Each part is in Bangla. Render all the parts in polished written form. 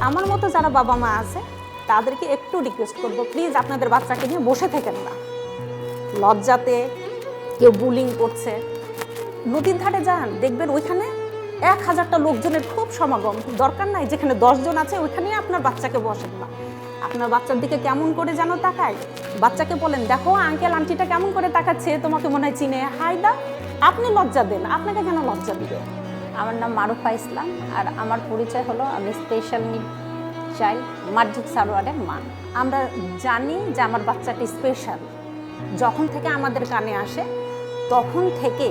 আমার মতো যারা বাবা মা আছে তাদেরকে একটু রিকোয়েস্ট করবো, প্লিজ আপনাদের বাচ্চাকে নিয়ে বসে থাকেন না। লজ্জাতে কেউ বুলিং করছে, নদীর ধারে যান, দেখবেন ওইখানে 1000টা লোকজনের খুব সমাগম। দরকার নাই যেখানে 10 জন আছে ওইখানে আপনার বাচ্চাকে বসেন না। আপনার বাচ্চার দিকে কেমন করে যেন তাকায়, বাচ্চাকে বলেন দেখো আঙ্কেল আন্টিটা কেমন করে তাকাচ্ছে, তোমাকে মনে হয় চিনে, হাই দা। আপনি লজ্জা দেন, আপনাকে কেন লজ্জা দিবে? আমার নাম মারুফা ইসলাম, আর আমার পরিচয় হলো আমি স্পেশাল নিড চাইল্ড মার্জিদ সারোয়ারের মা। আমরা জানি যে আমার বাচ্চাটি স্পেশাল, যখন থেকে আমাদের কানে আসে তখন থেকে,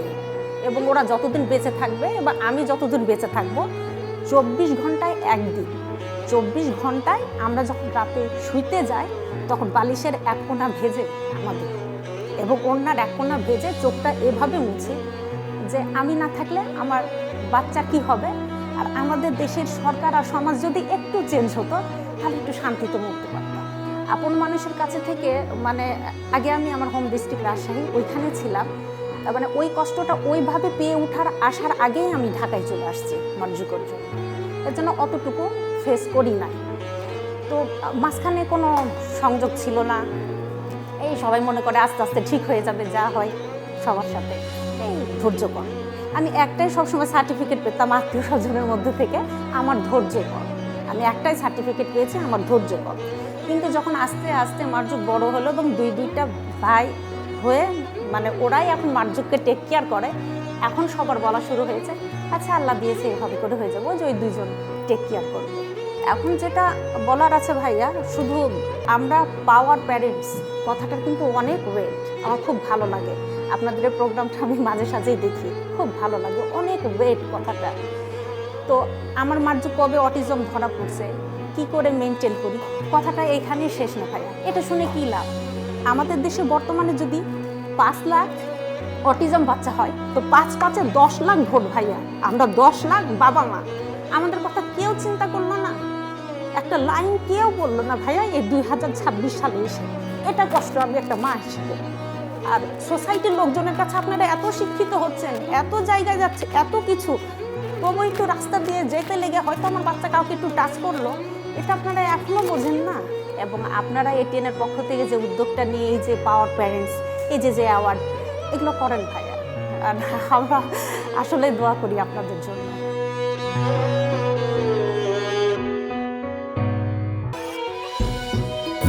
এবং ওরা যতদিন বেঁচে থাকবে এবং আমি যতদিন বেঁচে থাকবো, 24 ঘন্টায় একদিন, 24 ঘন্টায় আমরা যখন রাতে শুইতে যাই তখন বালিশের এক কোণা ভেজে আমাদের, এবং ওনার এক কোণা ভেজে চোখটা এভাবে মুছে যে আমি না থাকলে আমার বাচ্চা কি হবে। আর আমাদের দেশের সরকার আর সমাজ যদি একটু চেঞ্জ হতো তাহলে একটু শান্তিতে মরতে পারতাম। আপন মানুষের কাছে থেকে, মানে আগে আমি আমার হোম ডিস্ট্রিক্ট রাজশাহী, ওইখানে ছিলাম, মানে ওই কষ্টটা ওইভাবে পেয়ে ওঠার আসার আগেই আমি ঢাকায় চলে আসছি মনোযোগের জন্য, এর জন্য অতটুকু ফেস করি নাই। তো মাঝখানে কোনো সংযোগ ছিল না, এই সবাই মনে করে আস্তে আস্তে ঠিক হয়ে যাবে, যা হয় সবার সাথে, এই ধৈর্য কর। আমি একটাই সবসময় সার্টিফিকেট পেতাম আত্মীয় স্বজনের মধ্যে থেকে, আমার ধৈর্য কর। আমি একটাই সার্টিফিকেট পেয়েছি, আমার ধৈর্য কর। কিন্তু যখন আস্তে আস্তে মার্জুক বড় হলো এবং দুইটা ভাই হয়ে, মানে ওরাই এখন মার্জুককে টেক কেয়ার করে, এখন সবার বলা শুরু হয়েছে আচ্ছা আল্লাহ দিয়েছে এভাবে করে হয়ে যাবো, যে ওই দুইজন টেক কেয়ার করবে। এখন যেটা বলার আছে ভাইয়া, শুধু আমরা পাওয়ার প্যারেন্টস কথাটার কিন্তু অনেক ওয়েট। আমার খুব ভালো লাগে আপনাদের এই প্রোগ্রামটা, আমি মাঝে সাঝেই দেখি, খুব ভালো লাগে, অনেক ওয়েট কথাটা। তো আমার মার্জুক কবে অটিজম ধরা পড়ছে, কি করে মেনটেন করি, কথাটা এখানেই শেষ না ভাইয়া। এটা শুনে কি লাভ? আমাদের দেশে বর্তমানে যদি 5 লাখ অটিজম বাচ্চা হয় তো 5-5-এ 10 লাখ ভোট ভাইয়া। আমরা 10 লাখ বাবা মা, আমাদের কথা কেউ চিন্তা করলো না, একটা লাইন কেউ বললো না ভাইয়া এই 2026 সালে এসে। এটা কষ্ট আমি একটা মা হিসেবে। আর সোসাইটির লোকজনের কাছে আপনারা এত শিক্ষিত হচ্ছেন, এত জায়গায় যাচ্ছে, এত কিছু, তবু একটু রাস্তা দিয়ে যেতে লেগে হয়তো আমার বাচ্চা কাউকে একটু টাচ করলো, এটা আপনারা এখনো বোঝেন না। এবং আপনারা এটিএনের পক্ষ থেকে যে উদ্যোগটা নিয়ে, এই যে পাওয়ার প্যারেন্টস, এই যে অ্যাওয়ার্ড, এগুলো করেন ভাইয়া। আর আমরা আসলে দোয়া করি আপনাদের জন্য।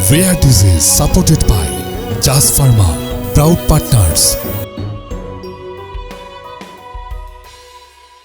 Rare Disease supported by Jas Pharma, proud partners.